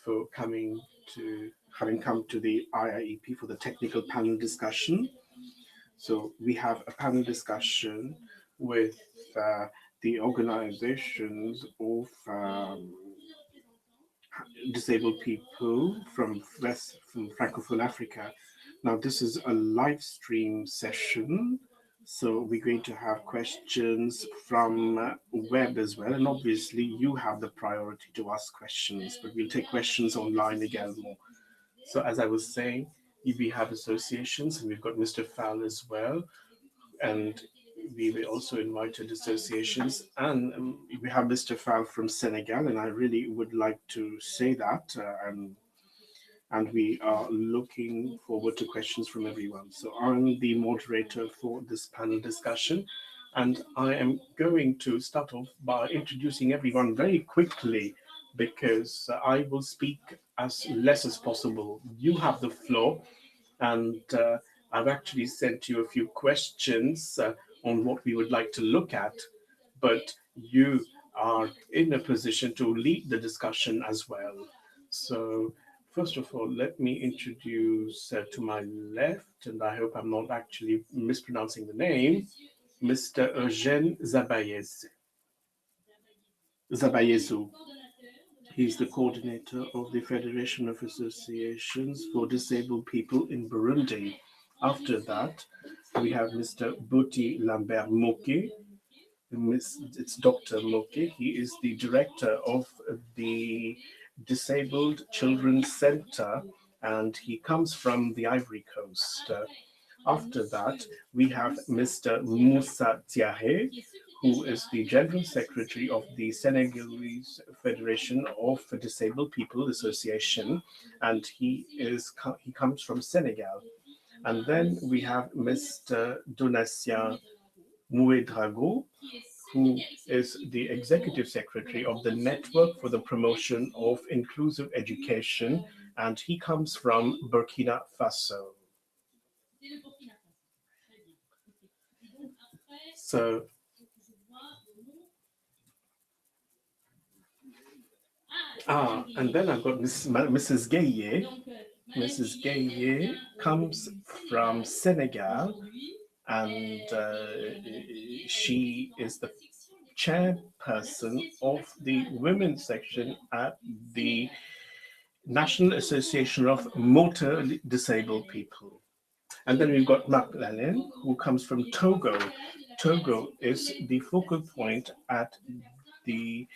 for having come to the IIEP for the technical panel discussion. So we have a panel discussion with the organizations of disabled people from Francophone Africa. Now, this is a live stream session, so we're going to have questions from web as well, and obviously you have the priority to ask questions, but we'll take questions online again more. So as I was saying, we have associations, and we've got Mr. Fowle as well, and we were also invited associations, and we have Mr. Fowle from Senegal, and I really would like to say that, and we are looking forward to questions from everyone. So I'm the moderator for this panel discussion, and I am going to start off by introducing everyone very quickly because I will speak as less as possible. You have the floor, and I've actually sent you a few questions on what we would like to look at, but you are in a position to lead the discussion as well. So, first of all, let me introduce to my left, and I hope I'm not actually mispronouncing the name, Mr. Eugène Zabayezu. He's the coordinator of the Federation of Associations for Disabled People in Burundi. After that, we have Mr. Boti Lambert Moke. It's Dr. Moke. He is the director of the Disabled Children's Center, and he comes from the Ivory Coast. After that, we have Mr. Moussa Tiahe, who is the General Secretary of the Senegalese Federation of Disabled People Association, and he comes from Senegal. And then we have Mr. Donatien Mouedrago, who is the Executive Secretary of the Network for the Promotion of Inclusive Education, and he comes from Burkina Faso. So, and then I've got Mrs. Gaye. Mrs. Gaye comes from Senegal, and she is the chairperson of the women's section at the National Association of Motor Disabled People. And then we've got Marc Lallen, who comes from Togo. Togo is the focal point at the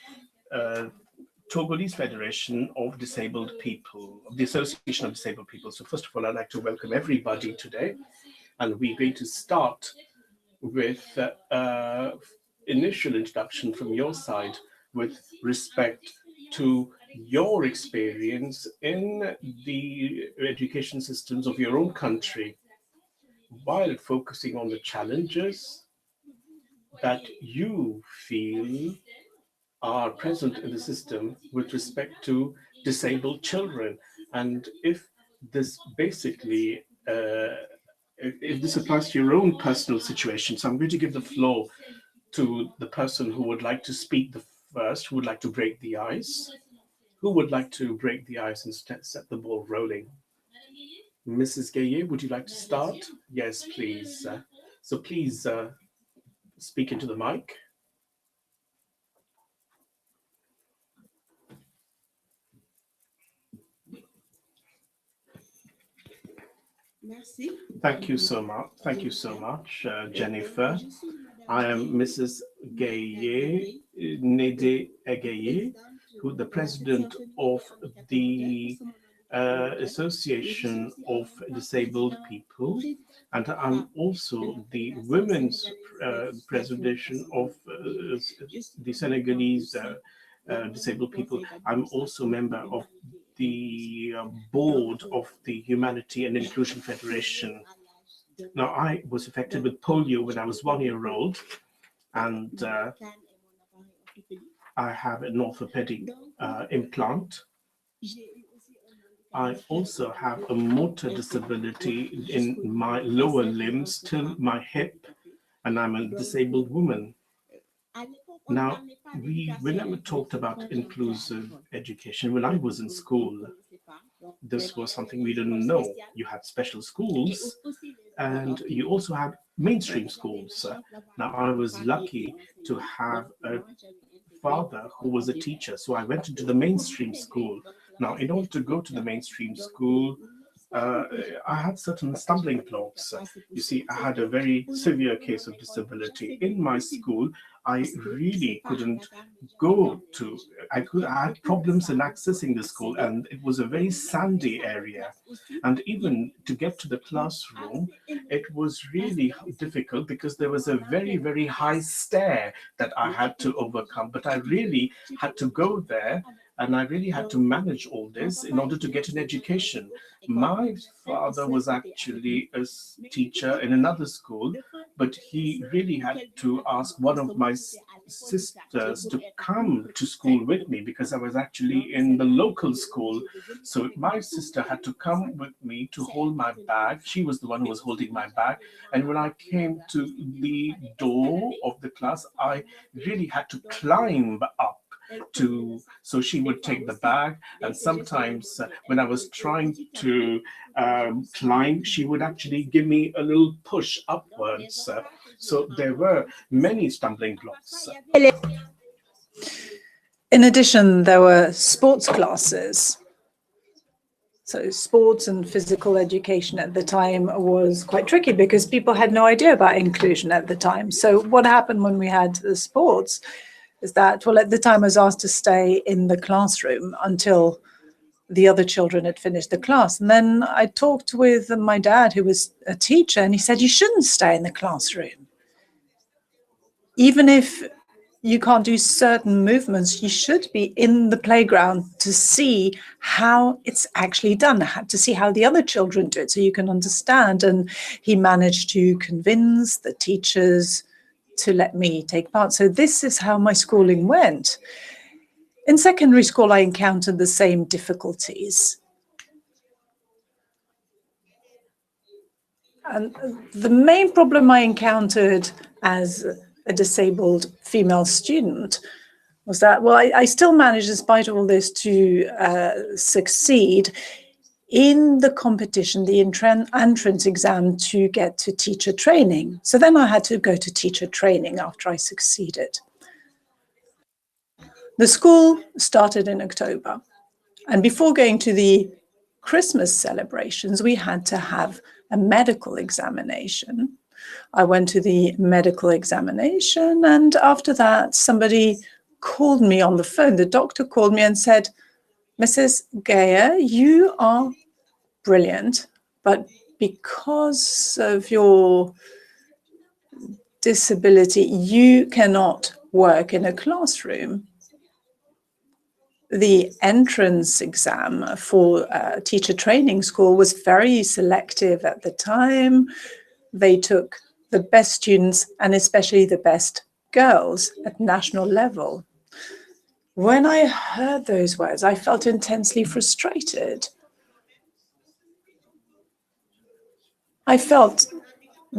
Togolese Federation of Disabled People, of the Association of Disabled People. So first of all, I'd like to welcome everybody today. And we're going to start with initial introduction from your side with respect to your experience in the education systems of your own country, while focusing on the challenges that you feel are present in the system with respect to disabled children. And if this basically, if this applies to your own personal situation. So I'm going to give the floor to the person who would like to speak the first, who would like to break the ice. Who would like to break the ice and set the ball rolling? Mrs. Gaye, would you like to start? Yes, please. So please speak into the mic. Thank you so much. Thank you so much, Jennifer. I am Mrs. Gaye, Nede Egaye, who the president of the Association of Disabled People, and I'm also the women's president of the Senegalese disabled people. I'm also a member of the board of the Humanity and Inclusion Federation. Now, I was affected with polio when I was 1 year old, and I have an orthopedic implant. I also have a motor disability in my lower limbs till my hip, and I'm a disabled woman. Now, we never talked about inclusive education. When I was in school, this was something we didn't know. You had special schools and you also had mainstream schools. Now, I was lucky to have a father who was a teacher, so I went into the mainstream school. Now, in order to go to the mainstream school, uh, I had certain stumbling blocks. You see, I had a very severe case of disability. In my school, I really couldn't go to, I had problems in accessing the school, and it was a very sandy area. And even to get to the classroom, it was really difficult because there was a very, very high stair that I had to overcome. But I really had to go there and I really had to manage all this in order to get an education. My father was actually a teacher in another school, but he really had to ask one of my sisters to come to school with me because I was actually in the local school. So my sister had to come with me to hold my bag. She was the one who was holding my bag. And when I came to the door of the class, I really had to climb up to, so she would take the bag, and sometimes when I was trying to climb, she would actually give me a little push upwards. So there were many stumbling blocks. In addition, there were sports classes. So sports and physical education at the time was quite tricky because people had no idea about inclusion at the time. So what happened when we had the sports is that, well, at the time I was asked to stay in the classroom until the other children had finished the class. And then I talked with my dad, who was a teacher, and he said, you shouldn't stay in the classroom. Even if you can't do certain movements, you should be in the playground to see how it's actually done, to see how the other children do it, so you can understand. And he managed to convince the teachers to let me take part. So this is how my schooling went. In secondary school, I encountered the same difficulties. And the main problem I encountered as a disabled female student was that, well, I still managed, despite all this, to succeed in the competition, the entrance exam to get to teacher training. So then I had to go to teacher training after I succeeded. The school started in October. And before going to the Christmas celebrations, we had to have a medical examination. I went to the medical examination, and after that, somebody called me on the phone. The doctor called me and said, Mrs. Geyer, you are brilliant, but because of your disability, you cannot work in a classroom. The entrance exam for teacher training school was very selective at the time. They took the best students, and especially the best girls, at national level. When I heard those words, I felt intensely frustrated. I felt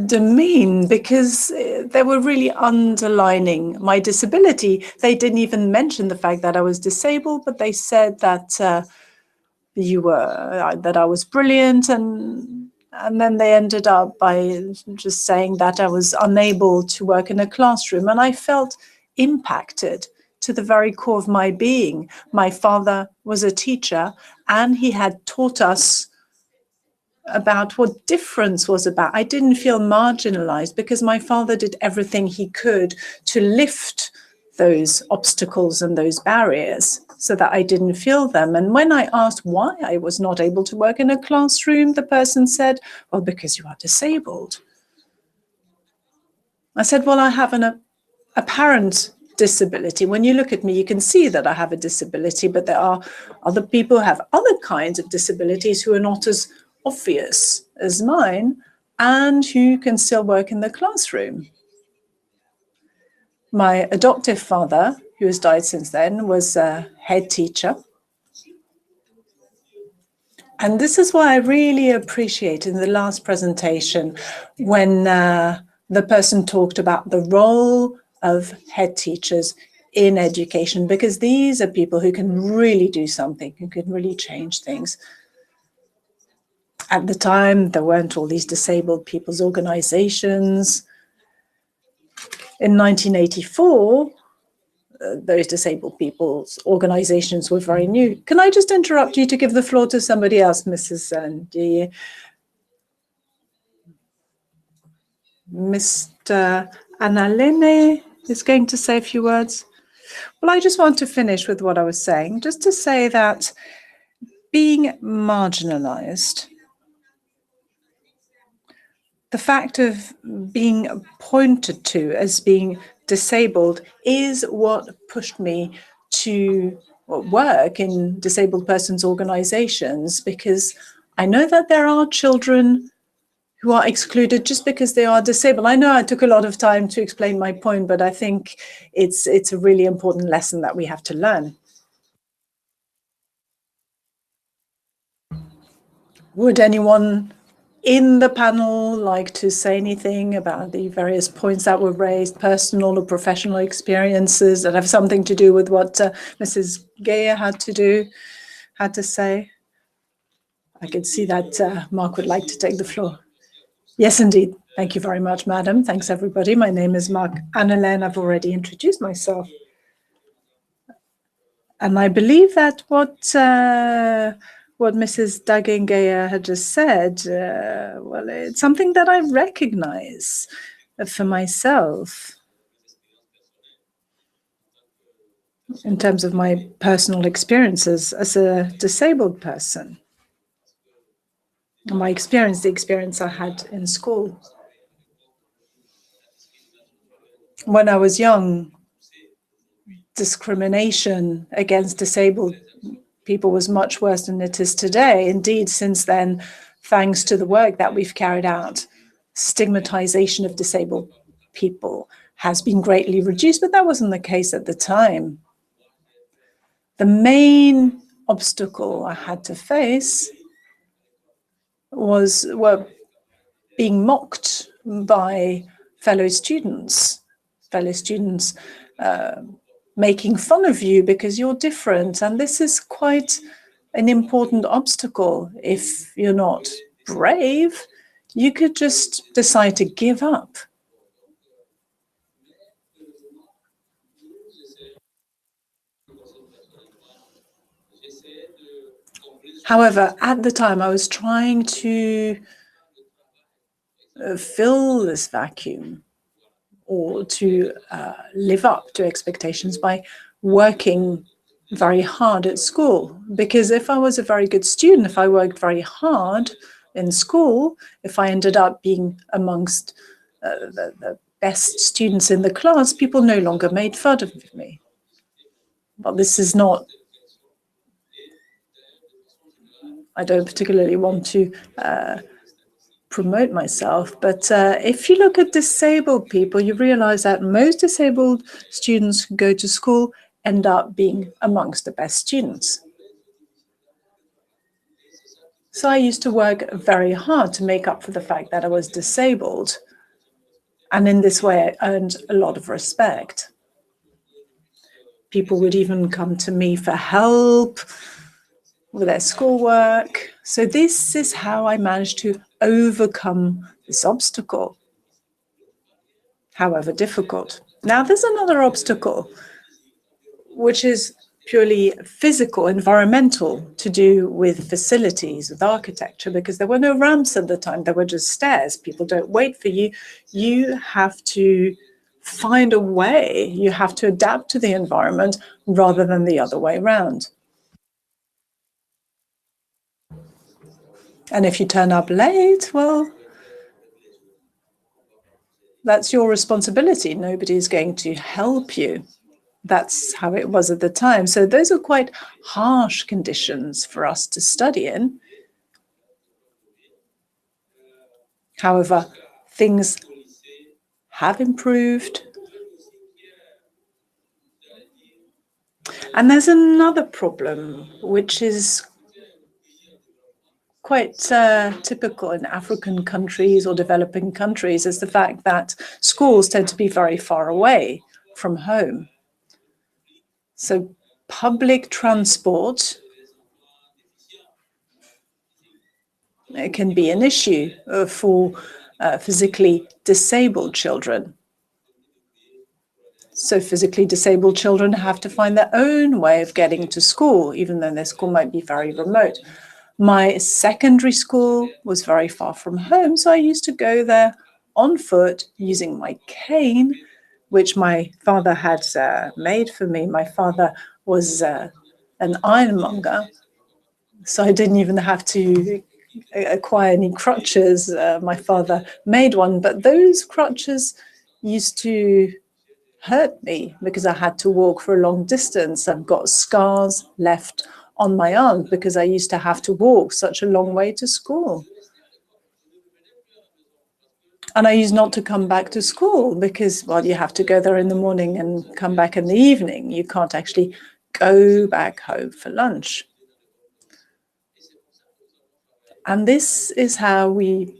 demeaned because they were really underlining my disability. They didn't even mention the fact that I was disabled, but they said that that I was brilliant, and then they ended up by just saying that I was unable to work in a classroom, and I felt impacted to the very core of my being. My father was a teacher, and he had taught us about what difference was about. I didn't feel marginalized because my father did everything he could to lift those obstacles and those barriers so that I didn't feel them. And when I asked why I was not able to work in a classroom, the person said, well, because you are disabled. I said, well, I have an apparent disability. When you look at me, you can see that I have a disability, but there are other people who have other kinds of disabilities who are not as obvious as mine and who can still work in the classroom. My adoptive father, who has died since then, was a head teacher. And this is why I really appreciate in the last presentation when the person talked about the role of head teachers in education, because these are people who can really do something, who can really change things. At the time, there weren't all these disabled people's organizations. In 1984, those disabled people's organizations were very new. Can I just interrupt you to give the floor to somebody else, Mrs. Ndiaye? Mr. Analene is going to say a few words. Well, I just want to finish with what I was saying, just to say that being marginalized, the fact of being pointed to as being disabled is what pushed me to work in disabled persons organizations, because I know that there are children who are excluded just because they are disabled. I know I took a lot of time to explain my point, but I think it's a really important lesson that we have to learn. Would anyone in the panel like to say anything about the various points that were raised, personal or professional experiences that have something to do with what Mrs. Geyer had to say? I can see that Mark would like to take the floor. Yes, indeed. Thank you very much, madam. Thanks, everybody. My name is Mark Annelen. I've already introduced myself. And I believe that what Mrs. Dagengeyer had just said, well, it's something that I recognize for myself in terms of my personal experiences as a disabled person. My experience, the experience I had in school. When I was young, discrimination against disabled people was much worse than it is today. Indeed, since then, thanks to the work that we've carried out, stigmatization of disabled people has been greatly reduced, but that wasn't the case at the time. The main obstacle I had to face was being mocked by fellow students making fun of you because you're different. And this is quite an important obstacle. If you're not brave, you could just decide to give up. However, at the time, I was trying to fill this vacuum or to live up to expectations by working very hard at school. Because if I was a very good student, if I worked very hard in school, if I ended up being amongst the best students in the class, people no longer made fun of me. But this is not, I don't particularly want to promote myself, but if you look at disabled people, you realize that most disabled students who go to school end up being amongst the best students. So I used to work very hard to make up for the fact that I was disabled. And in this way, I earned a lot of respect. People would even come to me for help with their schoolwork. So this is how I managed to overcome this obstacle, however difficult. Now, there's another obstacle, which is purely physical, environmental, to do with facilities, with architecture, because there were no ramps at the time. There were just stairs. People don't wait for you. You have to find a way. You have to adapt to the environment rather than the other way around. And if you turn up late, well, that's your responsibility. Nobody's going to help you. That's how it was at the time. So those are quite harsh conditions for us to study in. However, things have improved. And there's another problem, which is quite typical in African countries or developing countries, is the fact that schools tend to be very far away. from home. So public transport, it can be an issue for physically disabled children. So physically disabled children have to find their own way of getting to school, even though their school might be very remote. My secondary school was very far from home, so I used to go there on foot using my cane, which my father had made for me. My father was an ironmonger, so I didn't even have to acquire any crutches. My father made one, but those crutches used to hurt me because I had to walk for a long distance. I've got scars left on my arm because I used to have to walk such a long way to school. And I used not to come back to school because, well, you have to go there in the morning and come back in the evening. You can't actually go back home for lunch. And this is how we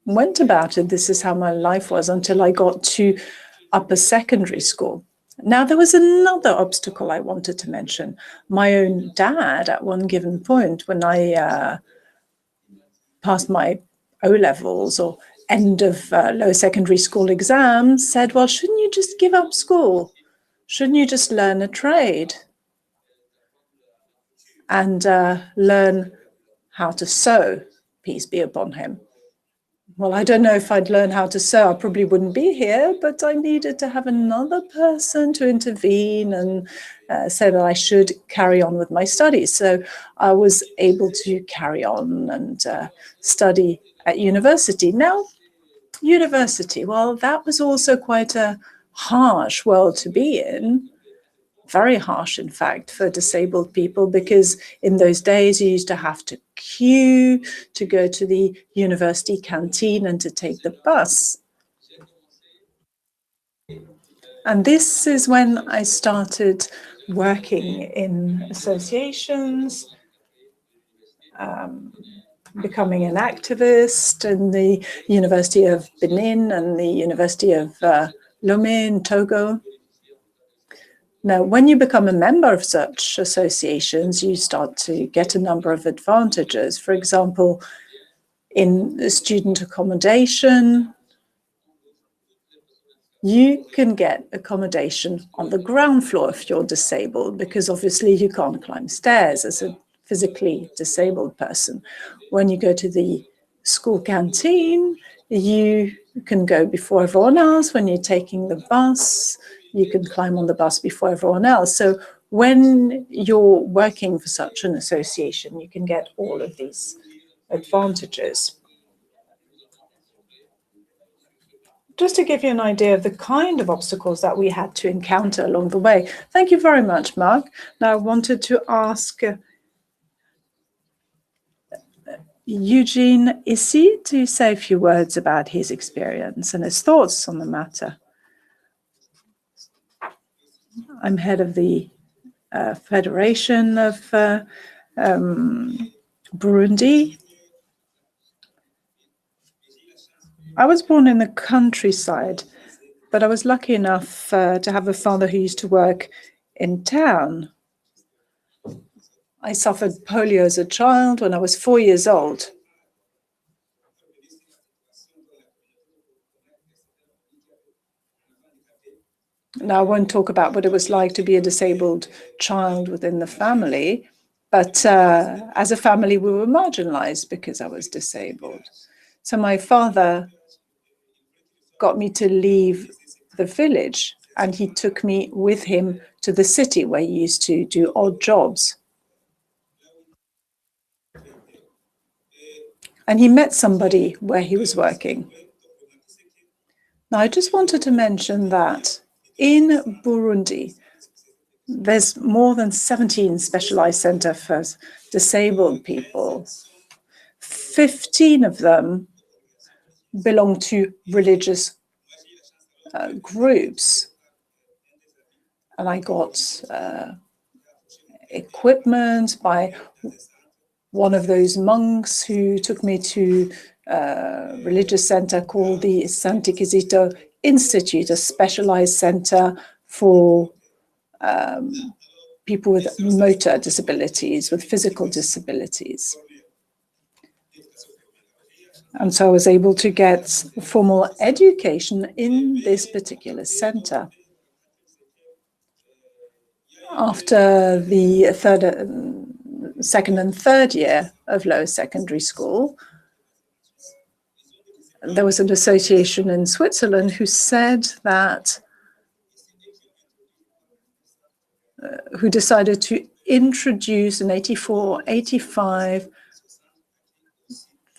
went about it. This is how my life was until I got to upper secondary school. Now, there was another obstacle I wanted to mention. My own dad, at one given point, when I passed my O-levels or end of lower secondary school exams, said, well, shouldn't you just give up school? Shouldn't you just learn a trade and learn how to sew? Peace be upon him. Well, I don't know if I'd learn how to sew. I probably wouldn't be here, but I needed to have another person to intervene and say that I should carry on with my studies. So I was able to carry on and study at university. Now, university, well, that was also quite a harsh world to be in. Very harsh, in fact, for disabled people, because in those days you used to have to queue to go to the university canteen and to take the bus. And this is when I started working in associations, becoming an activist in the University of Benin and the University of Lomé in Togo. Now, when you become a member of such associations, you start to get a number of advantages. For example, in student accommodation, you can get accommodation on the ground floor if you're disabled, because obviously you can't climb stairs as a physically disabled person. When you go to the school canteen, you can go before everyone else. When you're taking the bus, you can climb on the bus before everyone else. So when you're working for such an association, you can get all of these advantages. Just to give you an idea of the kind of obstacles that we had to encounter along the way. Thank you very much, Mark. Now I wanted to ask Eugene Issy to say a few words about his experience and his thoughts on the matter. I'm head of the Federation of Burundi. I was born in the countryside, but I was lucky enough to have a father who used to work in town. I suffered polio as a child when I was 4 years old. Now, I won't talk about what it was like to be a disabled child within the family, but as a family, we were marginalized because I was disabled. So my father got me to leave the village, and he took me with him to the city where he used to do odd jobs. And he met somebody where he was working. Now, I just wanted to mention that in Burundi, there's more than 17 specialized centers for disabled people. 15 of them belong to religious groups. And I got equipment by one of those monks who took me to a religious center called the Santi Kizito institute, a specialized center for people with motor disabilities, with physical disabilities. And so I was able to get formal education in this particular center. After the second and third year of lower secondary school, there was an association in Switzerland who said that, who decided to introduce in 84, 85,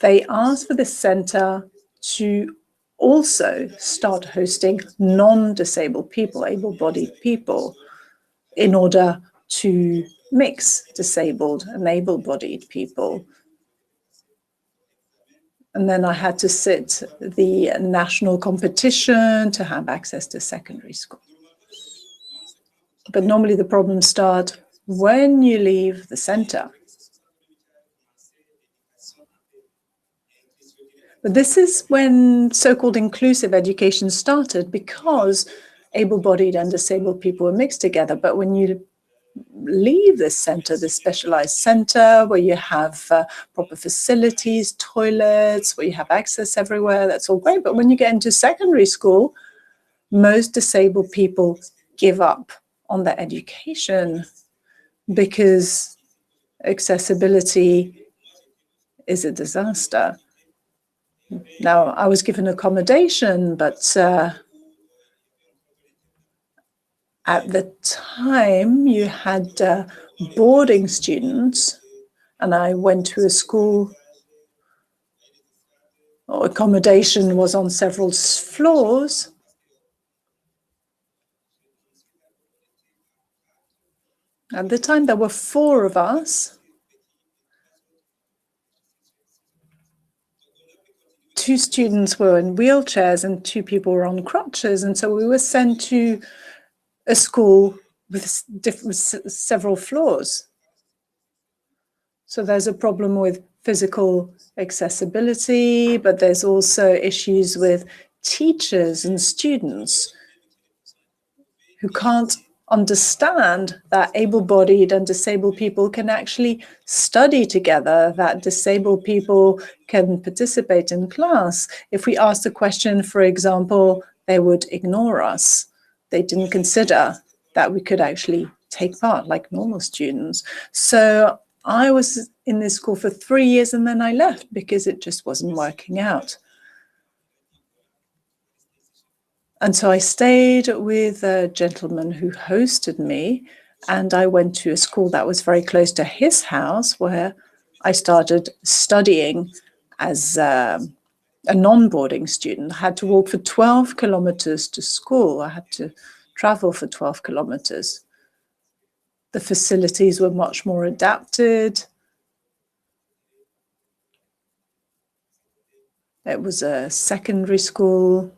they asked for the center to also start hosting non-disabled people, able-bodied people, in order to mix disabled and able-bodied people. And then I had to sit the national competition to have access to secondary school. But normally the problems start when you leave the center. But this is when so-called inclusive education started, because able-bodied and disabled people were mixed together. But when you leave this center, this specialized center, where you have proper facilities, toilets, where you have access everywhere, that's all great. But when you get into secondary school, most disabled people give up on their education because accessibility is a disaster. Now, I was given accommodation, but at the time you had boarding students, and I went to a school, accommodation was on several floors. At the time, there were 4 of us. 2 students were in wheelchairs and 2 people were on crutches. And so we were sent to a school with several floors. So there's a problem with physical accessibility, but there's also issues with teachers and students who can't understand that able-bodied and disabled people can actually study together, that disabled people can participate in class. If we asked a question, for example, they would ignore us. They didn't consider that we could actually take part like normal students. So I was in this school for 3 years and then I left because it just wasn't working out. And so I stayed with a gentleman who hosted me, and I went to a school that was very close to his house, where I started studying as a non-boarding student. I had to walk for 12 kilometers to school. I had to travel for 12 kilometers. The facilities were much more adapted. It was a secondary school.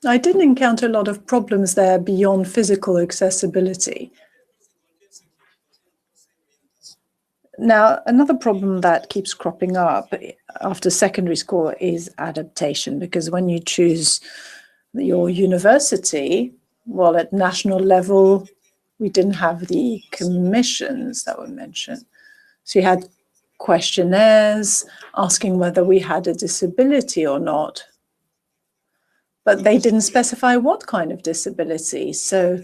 I didn't encounter a lot of problems there beyond physical accessibility. Now, another problem that keeps cropping up after secondary school is adaptation, because when you choose your university, well, at national level, we didn't have the commissions that were mentioned. So you had questionnaires asking whether we had a disability or not, but they didn't specify what kind of disability. So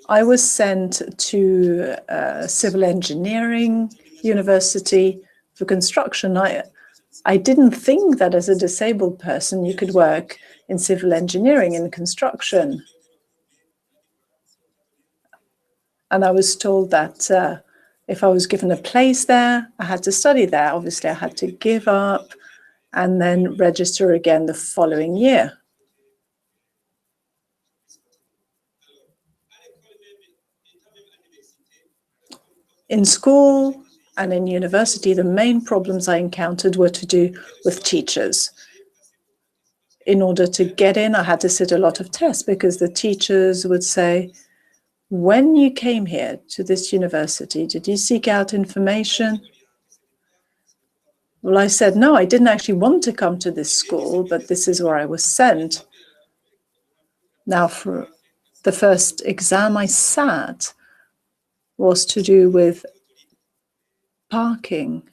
I was sent to civil engineering university for construction. I didn't think that as a disabled person you could work in civil engineering and construction. And I was told that if I was given a place there, I had to study there. Obviously, I had to give up and then register again the following year. In school and in university, the main problems I encountered were to do with teachers. In order to get in, I had to sit a lot of tests because the teachers would say, When you came here to this university, did you seek out information? Well, I said, no, I didn't actually want to come to this school, but this is where I was sent. Now, for the first exam I sat was to do with parking,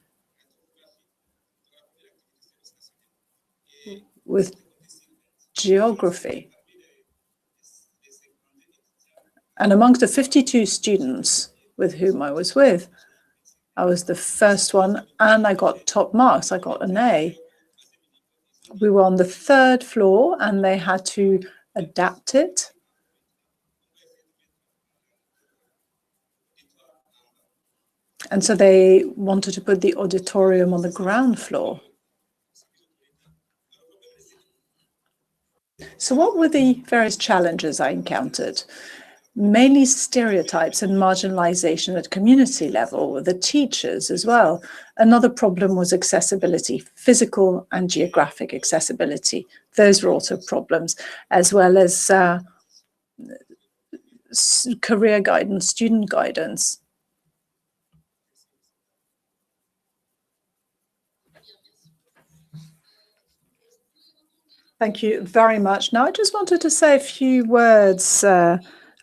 with geography. And amongst the 52 students with whom I was with, I was the first one, and I got top marks. I got an A. We were on the 3rd floor, and they had to adapt it. And so they wanted to put the auditorium on the ground floor. So what were the various challenges I encountered? Mainly stereotypes and marginalization at community level with the teachers as well. Another problem was accessibility, physical and geographic accessibility. Those were also problems, as well as career guidance, student guidance. Thank you very much. Now, I just wanted to say a few words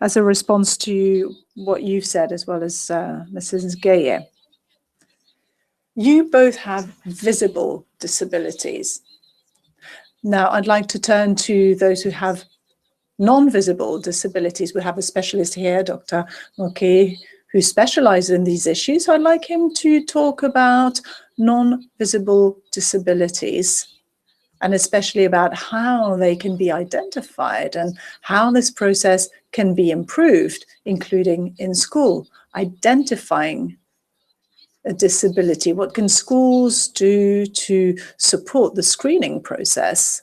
as a response to what you've said, as well as Mrs. Gaye. You both have visible disabilities. Now, I'd like to turn to those who have non-visible disabilities. We have a specialist here, Dr. Moquet, who specializes in these issues. So I'd like him to talk about non-visible disabilities, and especially about how they can be identified and how this process can be improved, including in school, identifying a disability. What can schools do to support the screening process?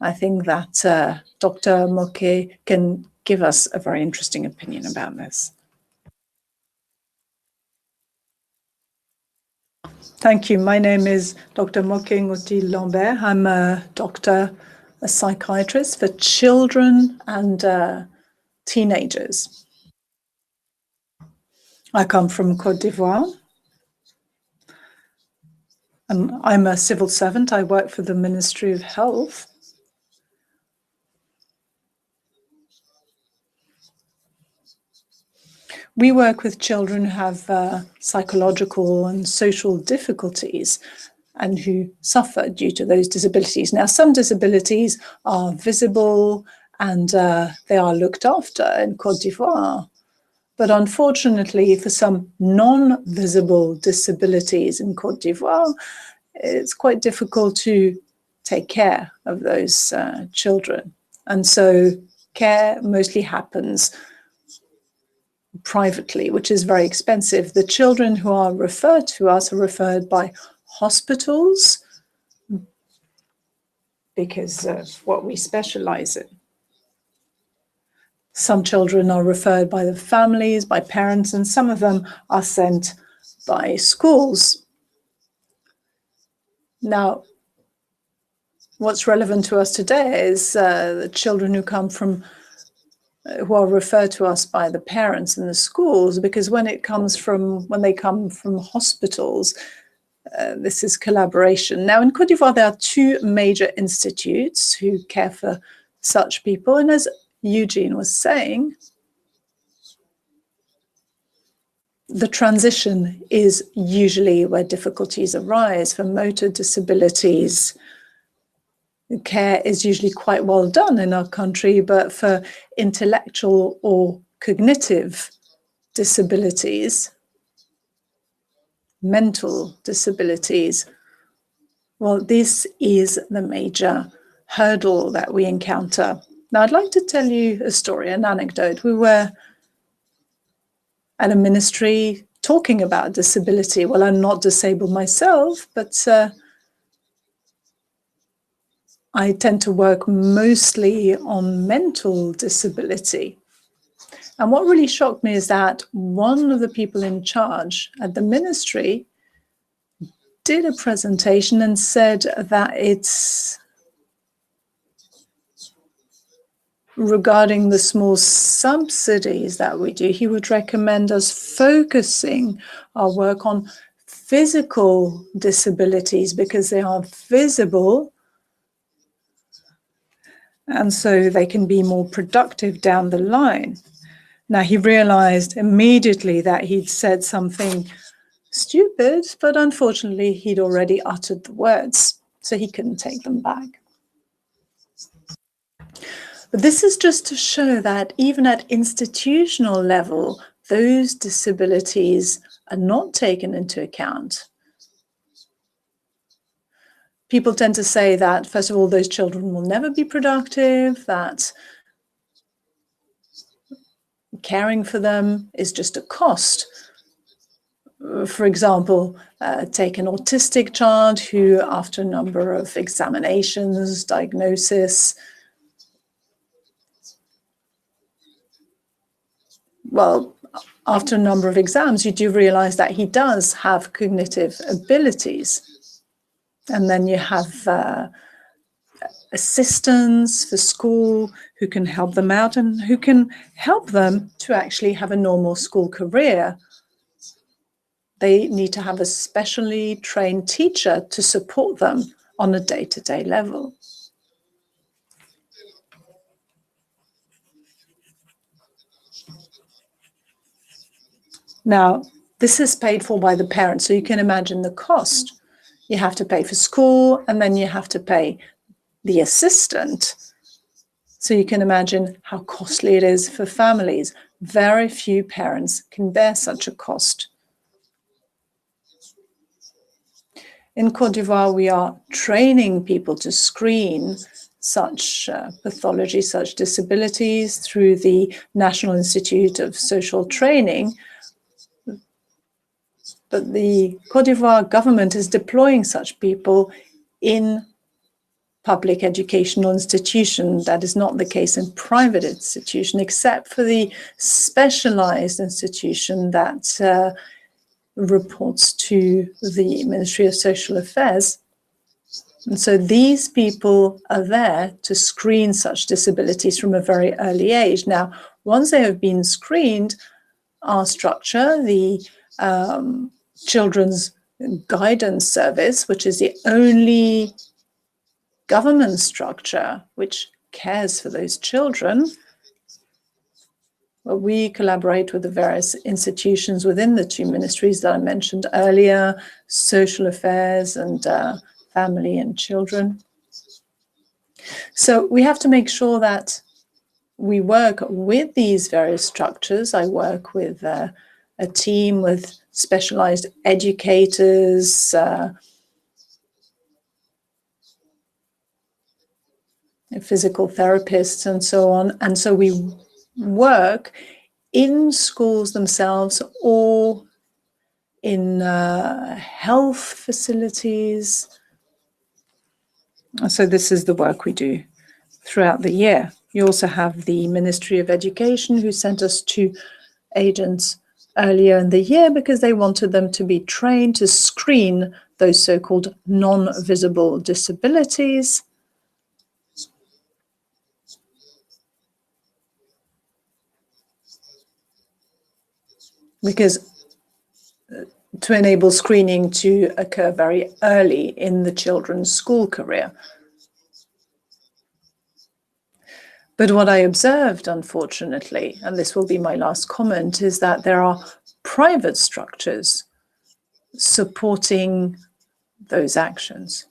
I think that Dr. Moquet can give us a very interesting opinion about this. Thank you. My name is Dr. Moquet Ngoti Lambert. I'm a doctor, a psychiatrist for children and teenagers. I come from Côte d'Ivoire. And I'm a civil servant. I work for the Ministry of Health. We work with children who have psychological and social difficulties and who suffer due to those disabilities. Now, some disabilities are visible and they are looked after in Côte d'Ivoire. But unfortunately, for some non-visible disabilities in Côte d'Ivoire, it's quite difficult to take care of those children. And so care mostly happens privately, which is very expensive. The children who are referred to us are referred by hospitals because of what we specialize in. Some children are referred by the families, by parents, and some of them are sent by schools. Now, what's relevant to us today is the children who come from who are referred to us by the parents in the schools, because when they come from hospitals, this is collaboration. Now, in Côte d'Ivoire, there are two major institutes who care for such people. And as Eugene was saying, the transition is usually where difficulties arise. For motor disabilities, care is usually quite well done in our country, but for intellectual or cognitive disabilities, mental disabilities, well, this is the major hurdle that we encounter. Now, I'd like to tell you a story, an anecdote. We were at a ministry talking about disability. Well, I'm not disabled myself, but I tend to work mostly on mental disability. And what really shocked me is that one of the people in charge at the ministry did a presentation and said that it's regarding the small subsidies that we do, he would recommend us focusing our work on physical disabilities because they are visible and so they can be more productive down the line. Now, he realized immediately that he'd said something stupid, but unfortunately, he'd already uttered the words, so he couldn't take them back. But this is just to show that even at institutional level, those disabilities are not taken into account. People tend to say that, first of all, those children will never be productive, that caring for them is just a cost. For example, take an autistic child who, after a number of examinations, diagnosis, well, after a number of exams, you do realize that he does have cognitive abilities. And then you have assistants for school who can help them out and who can help them to actually have a normal school career. They need to have a specially trained teacher to support them on a day-to-day level. Now, this is paid for by the parents, so you can imagine the cost. You have to pay for school, and then you have to pay the assistant. So you can imagine how costly it is for families. Very few parents can bear such a cost. In Côte d'Ivoire, we are training people to screen such pathology, such disabilities through the National Institute of Social Training. But the Côte d'Ivoire government is deploying such people in public educational institutions. That is not the case in private institution, except for the specialized institution that reports to the Ministry of Social Affairs. And so these people are there to screen such disabilities from a very early age. Now, once they have been screened, our structure, the Children's Guidance Service, which is the only government structure which cares for those children, well, we collaborate with the various institutions within the two ministries that I mentioned earlier, Social Affairs and Family and Children. So we have to make sure that we work with these various structures. I work with a team with specialized educators, physical therapists, and so on. And so we work in schools themselves or in health facilities. So this is the work we do throughout the year. You also have the Ministry of Education, who sent us 2 agents earlier in the year because they wanted them to be trained to screen those so-called non-visible disabilities. Because to enable screening to occur very early in the children's school career. But what I observed, unfortunately, and this will be my last comment, is that there are private structures supporting those actions.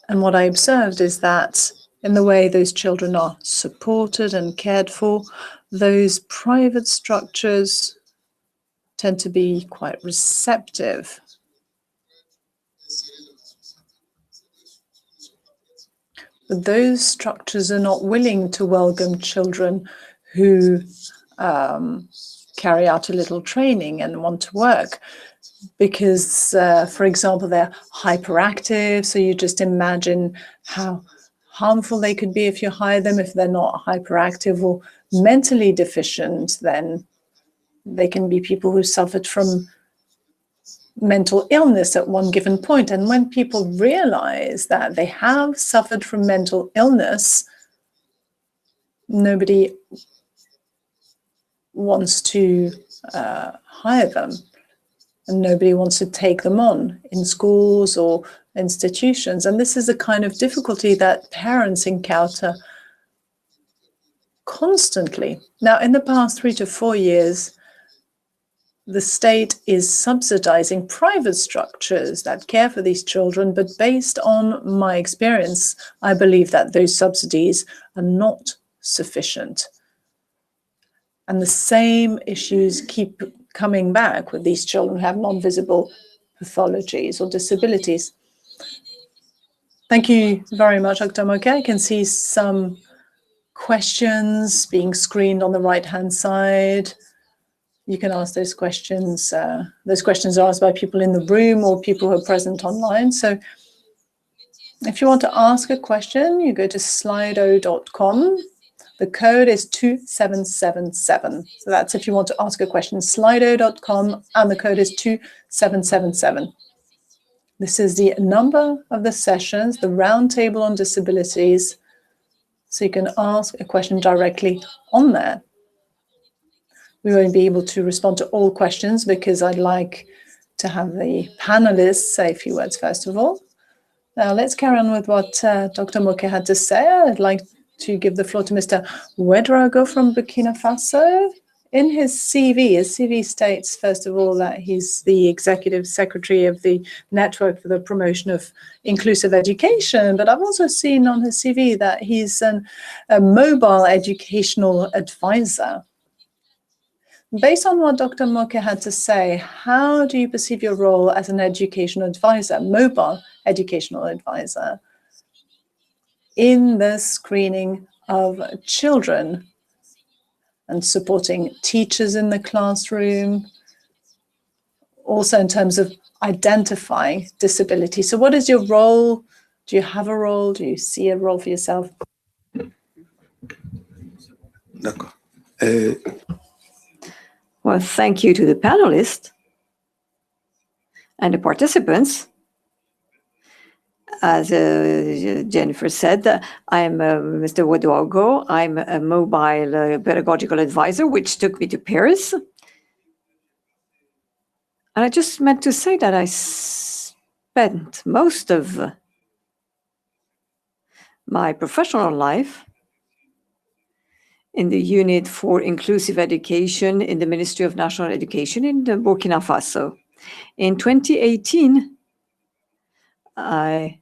And what I observed is that in the way those children are supported and cared for, those private structures tend to be quite receptive. But those structures are not willing to welcome children who carry out a little training and want to work because, for example, they're hyperactive. So you just imagine how harmful they could be if you hire them. If they're not hyperactive or mentally deficient, then they can be people who suffered from mental illness at one given point. And when people realize that they have suffered from mental illness, nobody wants to hire them, and nobody wants to take them on in schools or institutions. And this is a kind of difficulty that parents encounter constantly. Now, in the past 3 to 4 years, the state is subsidizing private structures that care for these children, but based on my experience, I believe that those subsidies are not sufficient. And the same issues keep coming back with these children who have non-visible pathologies or disabilities. Thank you very much, Dr. Moquet. I can see some questions being screened on the right-hand side. You can ask those questions. Those questions are asked by people in the room or people who are present online. So if you want to ask a question, you go to slido.com. The code is 2777. So that's if you want to ask a question, slido.com, and the code is 2777. This is the number of the sessions, the roundtable on disabilities. So you can ask a question directly on there. We won't be able to respond to all questions because I'd like to have the panelists say a few words first of all. Now let's carry on with what Dr. Moquet had to say. I'd like to give the floor to Mr. Ouedraogo from Burkina Faso. In his CV states, first of all, that he's the executive secretary of the Network for the Promotion of Inclusive Education. But I've also seen on his CV that he's a mobile educational advisor. Based on what Dr. Moquet had to say, how do you perceive your role as an educational advisor, mobile educational advisor, in the screening of children and supporting teachers in the classroom, also in terms of identifying disability? So what is your role? Do you have a role? Do you see a role for yourself? D'accord. Well, thank you to the panelists and the participants. As Jennifer said, I'm Mr. Ouedraogo. I'm a mobile pedagogical advisor, which took me to Paris. And I just meant to say that I spent most of my professional life in the unit for inclusive education in the Ministry of National Education in Burkina Faso. In 2018, I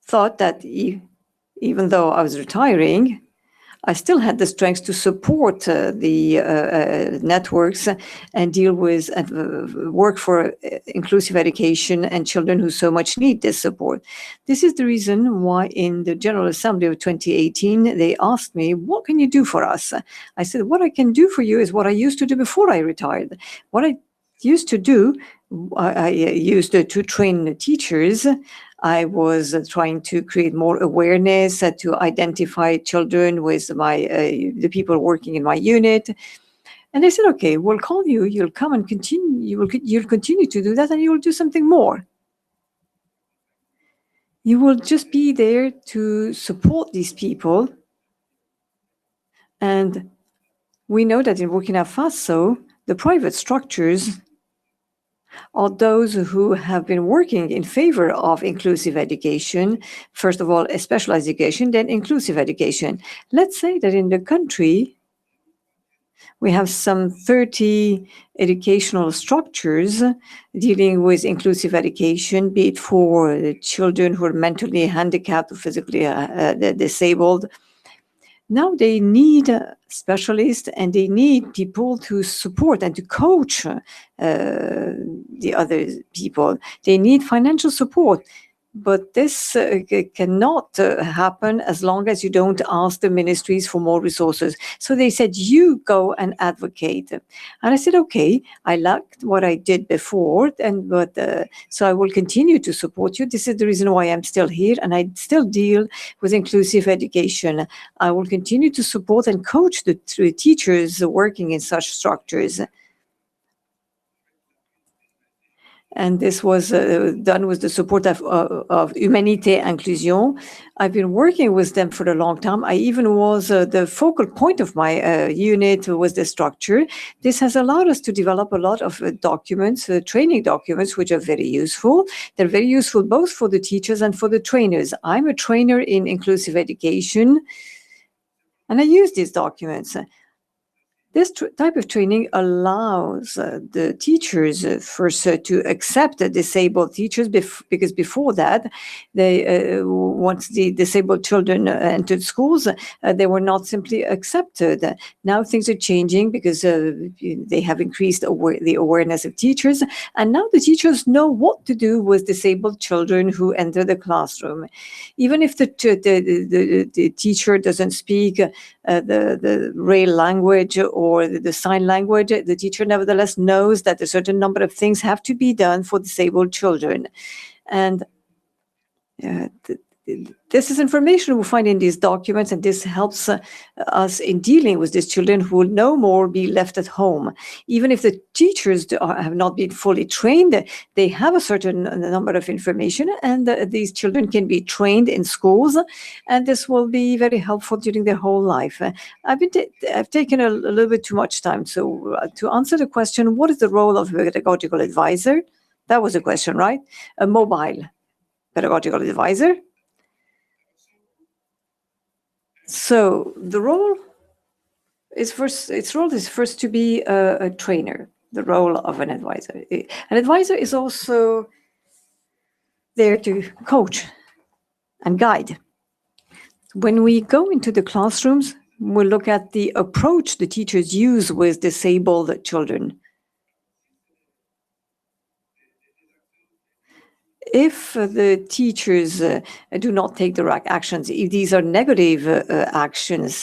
thought that even though I was retiring, I still had the strength to support the networks and deal with work for inclusive education and children who so much need this support. This is the reason why in the General Assembly of 2018, they asked me, what can you do for us? I said, what I can do for you is what I used to do before I retired. What I used to do, I used to train the teachers. I was trying to create more awareness to identify children with the people working in my unit. And they said, okay, we'll call you, you'll come and continue, you'll continue to do that, and you will do something more. You will just be there to support these people. And we know that in Burkina Faso, the private structures are those who have been working in favor of inclusive education, first of all, a special education, then inclusive education. Let's say that in the country, we have some 30 educational structures dealing with inclusive education, be it for the children who are mentally handicapped or physically disabled. Now they need specialists and they need people to support and to coach the other people. They need financial support. But this cannot happen as long as you don't ask the ministries for more resources. So they said, you go and advocate. And I said, okay, I liked what I did before, so I will continue to support you. This is the reason why I'm still here, and I still deal with inclusive education. I will continue to support and coach the teachers working in such structures. And this was done with the support of Humanité Inclusion. I've been working with them for a long time. I even was the focal point of my unit with the structure. This has allowed us to develop a lot of documents, training documents, which are very useful. They're very useful both for the teachers and for the trainers. I'm a trainer in inclusive education, and I use these documents. This type of training allows the teachers first to accept the disabled teachers because before that, they once the disabled children entered schools, they were not simply accepted. Now things are changing because they have increased the awareness of teachers, and now the teachers know what to do with disabled children who enter the classroom. Even if the teacher doesn't speak the Braille language or the sign language, the teacher nevertheless knows that a certain number of things have to be done for disabled children. And this is information we find in these documents, and this helps us in dealing with these children who will no more be left at home. Even if the teachers have not been fully trained, they have a certain number of information, and these children can be trained in schools, and this will be very helpful during their whole life. I've taken a little bit too much time. So to answer the question, what is the role of a pedagogical advisor? That was a question, right? A mobile pedagogical advisor. So the role is first to be a trainer, the role of an advisor. An advisor is also there to coach and guide. When we go into the classrooms, we'll look at the approach the teachers use with disabled children. If the teachers do not take the right actions, if these are negative actions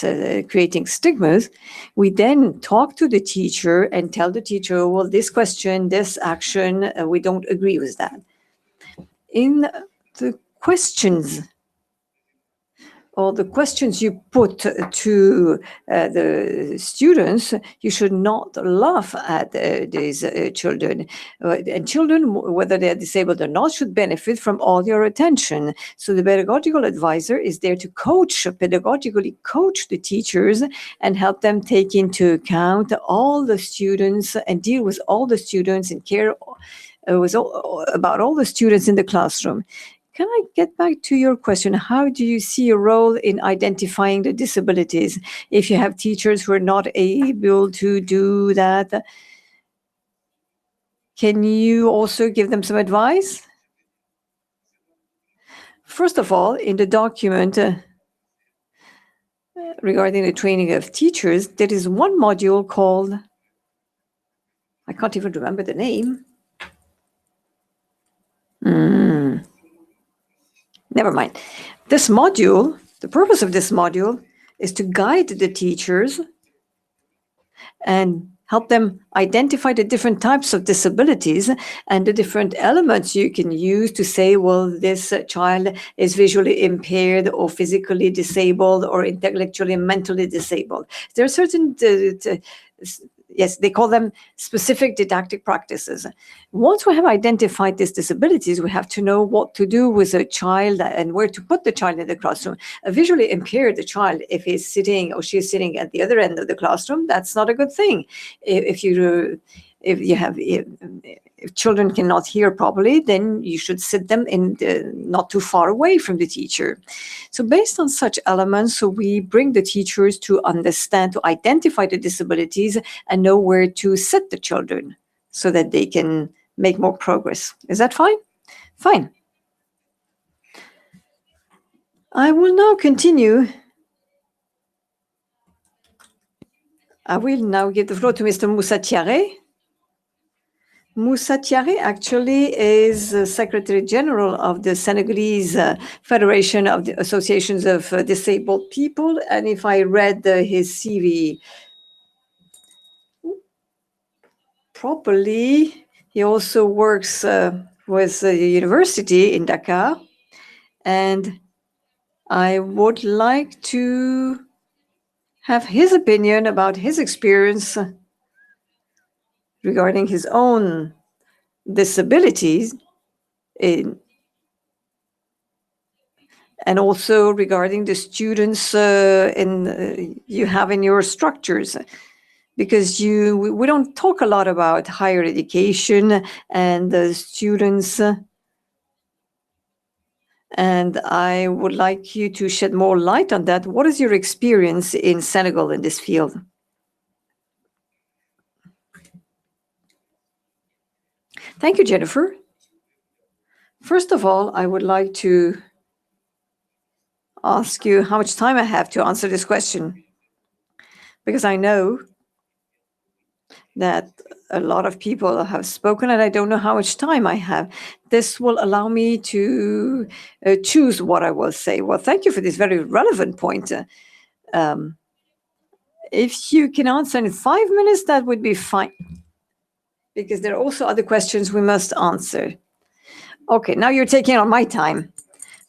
creating stigmas, we then talk to the teacher and tell the teacher, well, this question, this action, we don't agree with that. In the questions, or the questions you put to the students, you should not laugh at these children. And children, whether they're disabled or not, should benefit from all your attention. So the pedagogical advisor is there to pedagogically coach the teachers and help them take into account all the students and deal with all the students and care about all the students in the classroom. Can I get back to your question? How do you see a role in identifying the disabilities if you have teachers who are not able to do that? Can you also give them some advice? First of all, in the document regarding the training of teachers, there is one module called, I can't even remember the name. Never mind. This module, the purpose of this module is to guide the teachers and help them identify the different types of disabilities and the different elements you can use to say, well, this child is visually impaired or physically disabled or intellectually and mentally disabled. There are certain yes, they call them specific didactic practices. Once we have identified these disabilities, we have to know what to do with a child and where to put the child in the classroom. A visually impaired child, if he's sitting or she's sitting at the other end of the classroom, that's not a good thing. If children cannot hear properly, then you should sit them in not too far away from the teacher. So based on such elements, so we bring the teachers to understand, to identify the disabilities and know where to sit the children so that they can make more progress. Is that fine? Fine. I will now continue. I will now give the floor to Mr. Moussa Tiare. Moussa Tiare actually is Secretary General of the Senegalese Federation of the Associations of Disabled People. And if I read his CV properly, he also works with the university in Dakar. And I would like to have his opinion about his experience regarding his own disabilities and also regarding the students you have in your structures, because we don't talk a lot about higher education and the students. And I would like you to shed more light on that. What is your experience in Senegal in this field? Thank you, Jennifer. First of all, I would like to ask you how much time I have to answer this question, because I know that a lot of people have spoken and I don't know how much time I have. This will allow me to choose what I will say. Well, thank you for this very relevant point. If you can answer in 5 minutes, that would be fine, because there are also other questions we must answer. Okay, now you're taking on my time.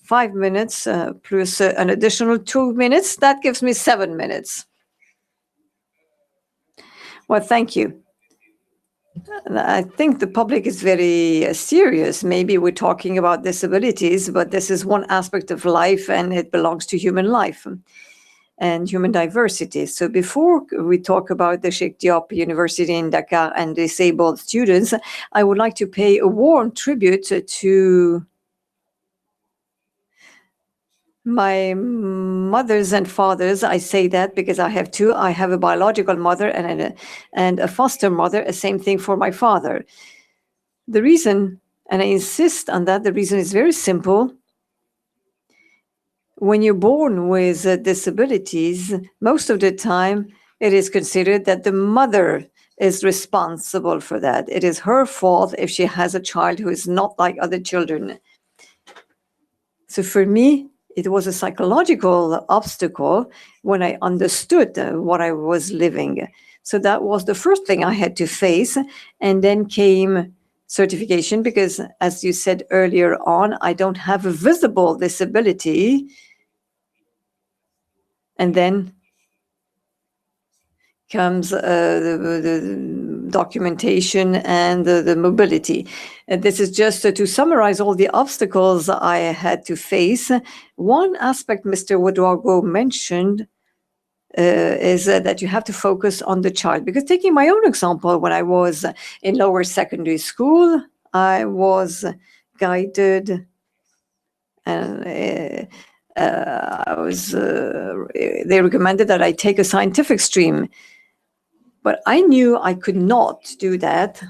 5 minutes plus an additional 2 minutes, that gives me 7 minutes. Well, thank you. I think the public is very serious. Maybe we're talking about disabilities, but this is one aspect of life and it belongs to human life and human diversity. So before we talk about the Cheikh Diop University in Dakar and disabled students, I would like to pay a warm tribute to my mothers and fathers. I say that because I have two. I have a biological mother and a foster mother, same thing for my father. The reason, and I insist on that, the reason is very simple. When you're born with disabilities, most of the time it is considered that the mother is responsible for that. It is her fault if she has a child who is not like other children. So for me, it was a psychological obstacle when I understood what I was living. So that was the first thing I had to face. And then came certification, because as you said earlier on, I don't have a visible disability. And then comes the documentation and the mobility. And this is just to summarize all the obstacles I had to face. One aspect Mr. Ouedraogo mentioned is that you have to focus on the child. Because taking my own example, when I was in lower secondary school, I was guided and they recommended that I take a scientific stream. But I knew I could not do that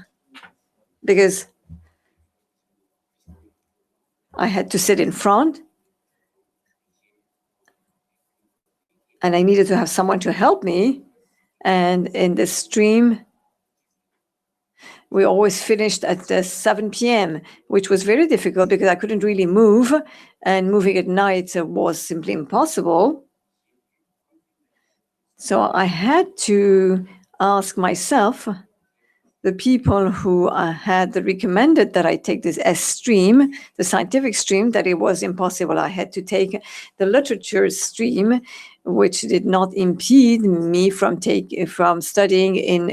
because I had to sit in front and I needed to have someone to help me. And in the stream, we always finished at 7 p.m., which was very difficult because I couldn't really move, and moving at night was simply impossible. So I had to ask myself, the people who had recommended that I take this S stream, the scientific stream, that it was impossible. I had to take the literature stream, which did not impede me from studying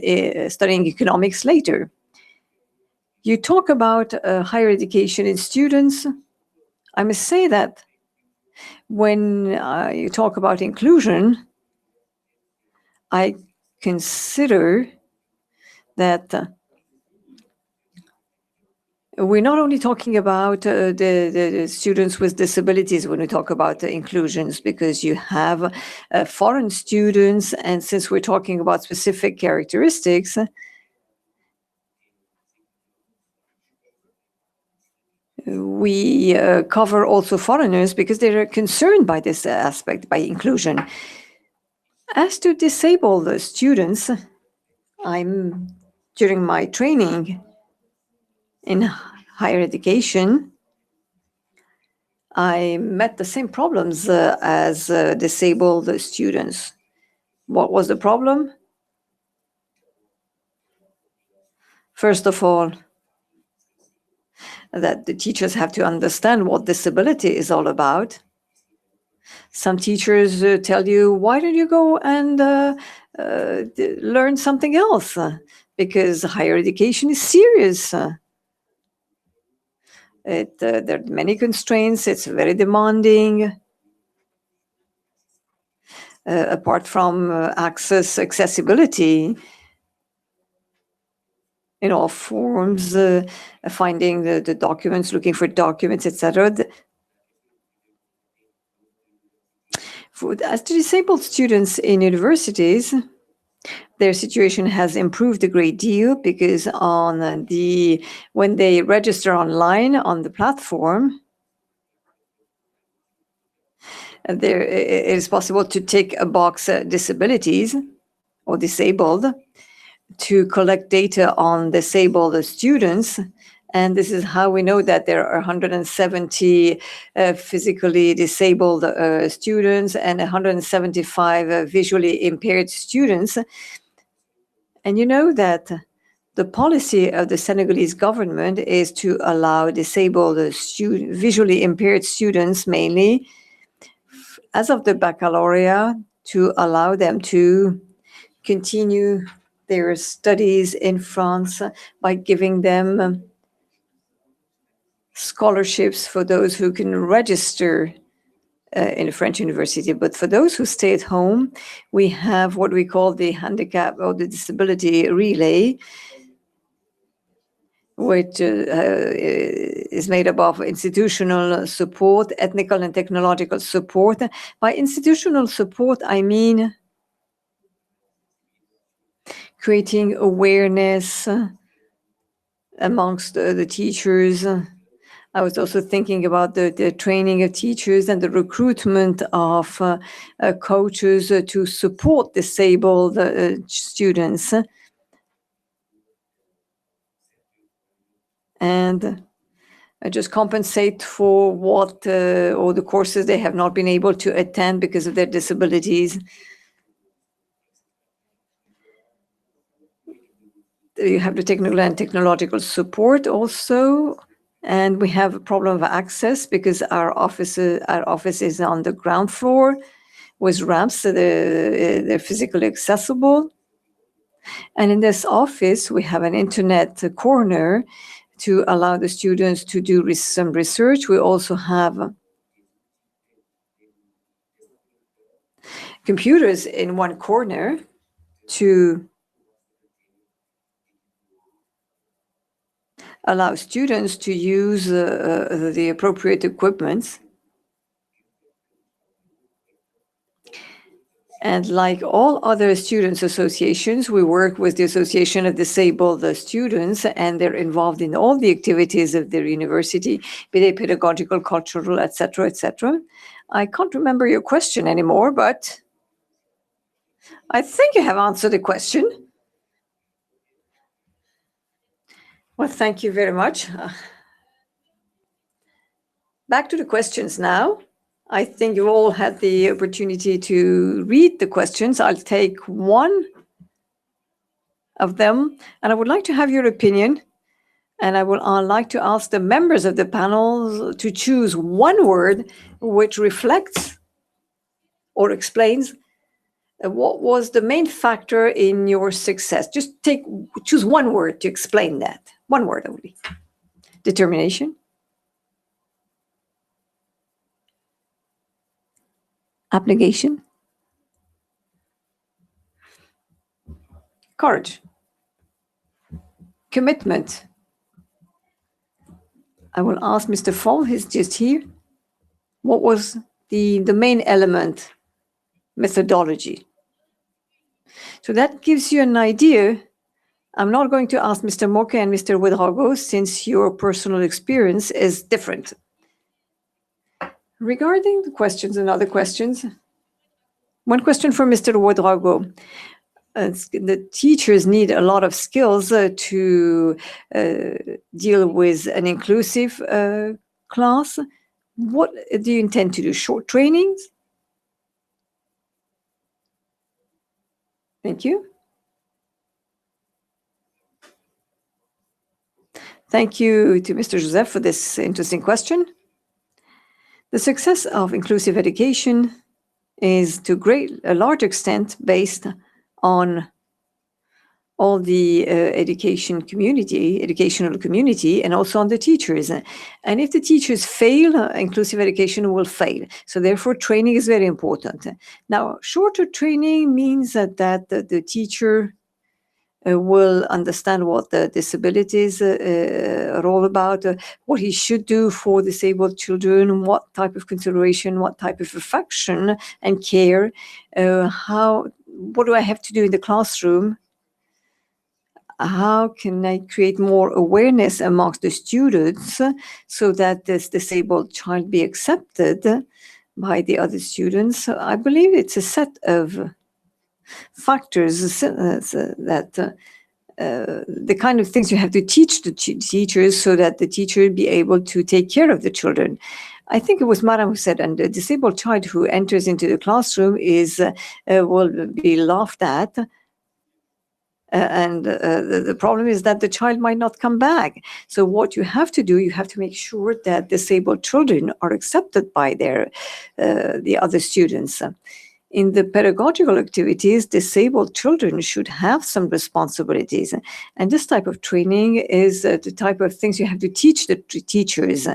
economics later. You talk about higher education in students. I must say that when you talk about inclusion, I consider that we're not only talking about the students with disabilities when we talk about the inclusions, because you have foreign students, and since we're talking about specific characteristics, we cover also foreigners because they're concerned by this aspect, by inclusion. As to disabled students, during my training in higher education, I met the same problems as disabled students. What was the problem? First of all, that the teachers have to understand what disability is all about. Some teachers tell you, why don't you go and learn something else? Because higher education is serious. There are many constraints. It's very demanding. Apart from accessibility in all forms, finding the documents, looking for documents, etc. As to disabled students in universities, their situation has improved a great deal because when they register online on the platform, it is possible to tick a box disabilities or disabled to collect data on disabled students. And this is how we know that there are 170 physically disabled students and 175 visually impaired students. And you know that the policy of the Senegalese government is to allow disabled visually impaired students mainly, as of the baccalaureate, to allow them to continue their studies in France by giving them scholarships for those who can register in a French university. But for those who stay at home, we have what we call the handicap or the disability relay, which is made up of institutional support, technical and technological support. By institutional support, I mean creating awareness amongst the teachers. I was also thinking about the training of teachers and the recruitment of coaches to support disabled students. And just compensate for what or the courses they have not been able to attend because of their disabilities. You have the technical and technological support also, and we have a problem of access because our office is on the ground floor with ramps, so they're physically accessible. And in this office, we have an internet corner to allow the students to do some research. We also have computers in one corner to allow students to use the appropriate equipment. And like all other students' associations, we work with the Association of Disabled Students, and they're involved in all the activities of their university, be they pedagogical, cultural, etc., etc. I can't remember your question anymore, but I think you have answered the question. Well, thank you very much. Back to the questions now. I think you all had the opportunity to read the questions. I'll take one of them, and I would like to have your opinion. And I'd like to ask the members of the panel to choose one word which reflects or explains what was the main factor in your success. Just choose one word to explain that. One word only. Determination. Abnegation. Courage. Commitment. I will ask Mr. Fall, he's just here. What was the main element? Methodology. So that gives you an idea. I'm not going to ask Mr. Moke and Mr. Ouedraogo since your personal experience is different. Regarding the questions and other questions, one question for Mr. Ouedraogo. The teachers need a lot of skills to deal with an inclusive class. What do you intend to do? Short trainings? Thank you. Thank you to Mr. Joseph for this interesting question. The success of inclusive education is to a large extent based on all the educational community, and also on the teachers. And if the teachers fail, inclusive education will fail. So therefore, training is very important. Now, shorter training means that the teacher will understand what the disabilities are all about, what he should do for disabled children, what type of consideration, what type of affection and care, what do I have to do in the classroom? How can I create more awareness amongst the students so that this disabled child be accepted by the other students? So I believe it's a set of factors that the kind of things you have to teach the teachers so that the teacher be able to take care of the children. I think it was Madam who said, and the disabled child who enters into the classroom will be laughed at. The problem is that the child might not come back. So what you have to do, you have to make sure that disabled children are accepted by the other students. In the pedagogical activities, disabled children should have some responsibilities. And this type of training is the type of things you have to teach the teachers.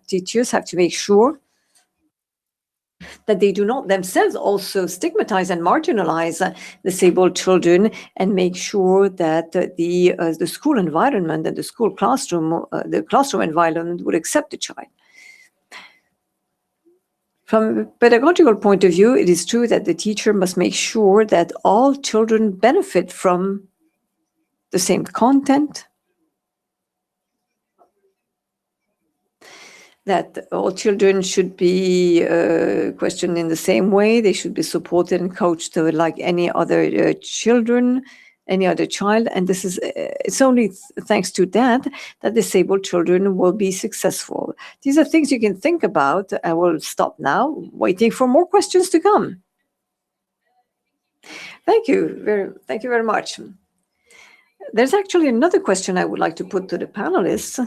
Teachers have to make sure that they do not themselves also stigmatize and marginalize disabled children, and make sure that the school environment and the school classroom, the classroom environment would accept the child. From a pedagogical point of view, it is true that the teacher must make sure that all children benefit from the same content, that all children should be questioned in the same way. They should be supported and coached like any other children, any other child. And this is, it's only thanks to that disabled children will be successful. These are things you can think about. I will stop now, waiting for more questions to come. Thank you very much. There's actually another question I would like to put to the panelists.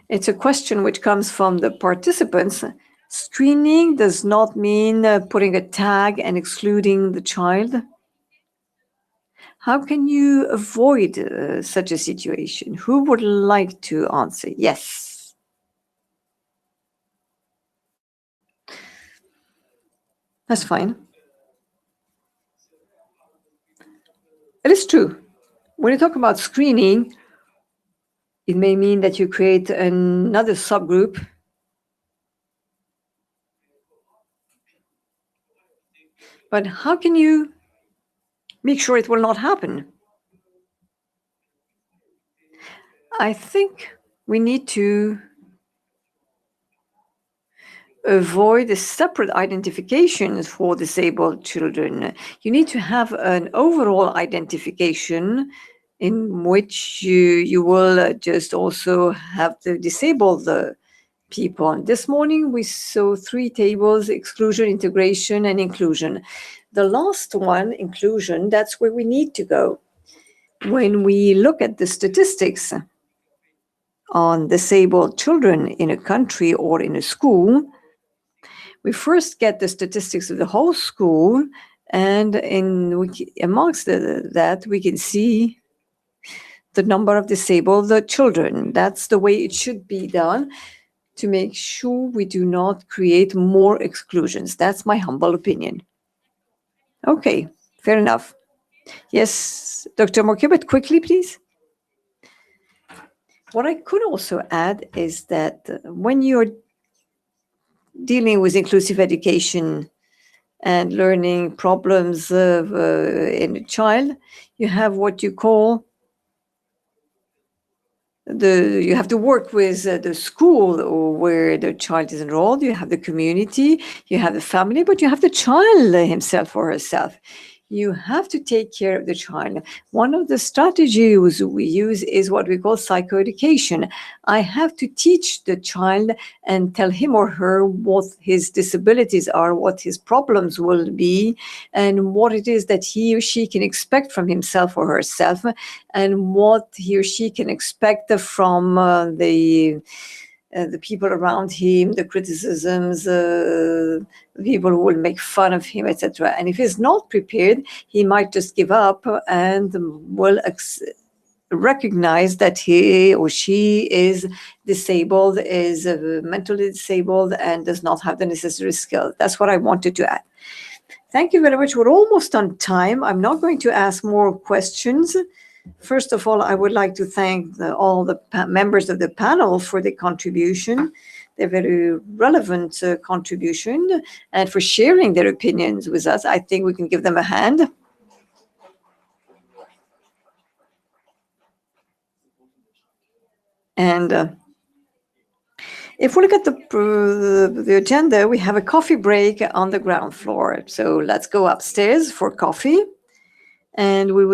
It's a question which comes from the participants. Screening does not mean putting a tag and excluding the child. How can you avoid such a situation? Who would like to answer? Yes. That's fine. It is true. When you talk about screening, it may mean that you create another subgroup. But how can you make sure it will not happen? I think we need to avoid a separate identifications for disabled children. You need to have an overall identification in which you will just also have to disable the people. And this morning we saw 3 tables: exclusion, integration, and inclusion. The last one, inclusion, that's where we need to go. When we look at the statistics on disabled children in a country or in a school, we first get the statistics of the whole school, and amongst that we can see the number of disabled children. That's the way it should be done, to make sure we do not create more exclusions. That's my humble opinion. Okay, fair enough. Yes, Dr. Morkibet, quickly, please. What I could also add is that when you're dealing with inclusive education and learning problems in a child, you have what you call you have to work with the school where the child is enrolled. You have the community, you have the family, but you have the child himself or herself. You have to take care of the child. One of the strategies we use is what we call psychoeducation. I have to teach the child and tell him or her what his disabilities are, what his problems will be, and what it is that he or she can expect from himself or herself, and what he or she can expect from the the people around him, the criticisms, the people who will make fun of him, etc. And if he's not prepared, he might just give up and will recognize that he or she is disabled, is mentally disabled, and does not have the necessary skill. That's what I wanted to add. Thank you very much. We're almost on time. I'm not going to ask more questions. First of all, I would like to thank all the members of the panel for the contribution, their very relevant contribution, and for sharing their opinions with us. I think we can give them a hand. And if we look at the agenda, we have a coffee break on the ground floor. So let's go upstairs for coffee, and we will